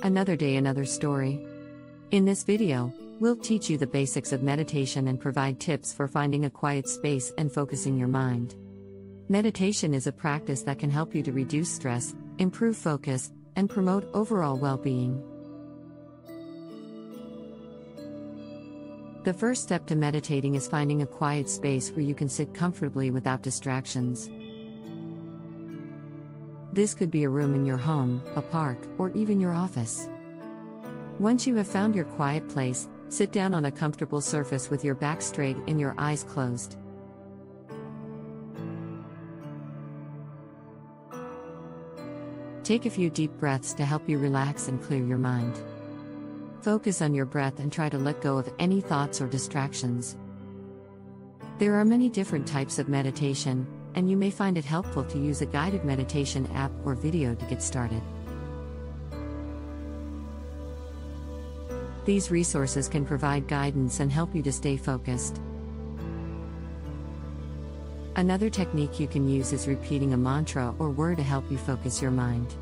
Another day, another story. In this video, we'll teach you the basics of meditation and provide tips for finding a quiet space and focusing your mind. Meditation is a practice that can help you to reduce stress, improve focus, and promote overall well-being. The first step to meditating is finding a quiet space where you can sit comfortably without distractions. This could be a room in your home, a park, or even your office. Once you have found your quiet place, sit down on a comfortable surface with your back straight and your eyes closed. Take a few deep breaths to help you relax and clear your mind. Focus on your breath and try to let go of any thoughts or distractions. There are many different types of meditation, and you may find it helpful to use a guided meditation app or video to get started. These resources can provide guidance and help you to stay focused. Another technique you can use is repeating a mantra or word to help you focus your mind.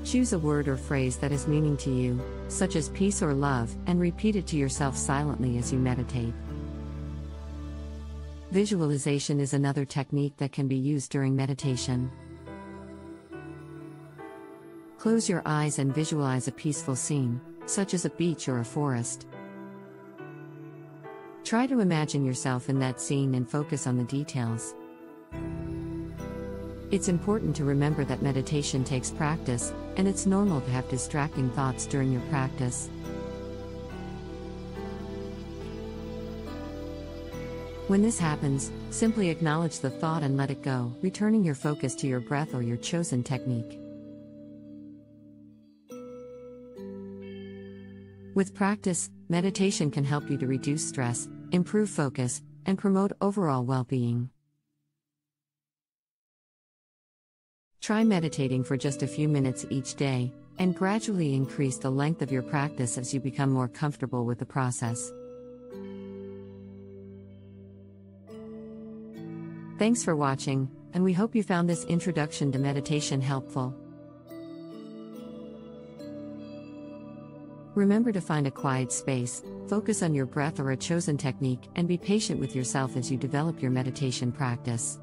Choose a word or phrase that has meaning to you, such as peace or love, and repeat it to yourself silently as you meditate. Visualization is another technique that can be used during meditation. Close your eyes and visualize a peaceful scene, such as a beach or a forest. Try to imagine yourself in that scene and focus on the details. It's important to remember that meditation takes practice, and it's normal to have distracting thoughts during your practice. When this happens, simply acknowledge the thought and let it go, returning your focus to your breath or your chosen technique. With practice, meditation can help you to reduce stress, improve focus, and promote overall well-being. Try meditating for just a few minutes each day, and gradually increase the length of your practice as you become more comfortable with the process. Thanks for watching, and we hope you found this introduction to meditation helpful. Remember to find a quiet space, focus on your breath or a chosen technique, and be patient with yourself as you develop your meditation practice.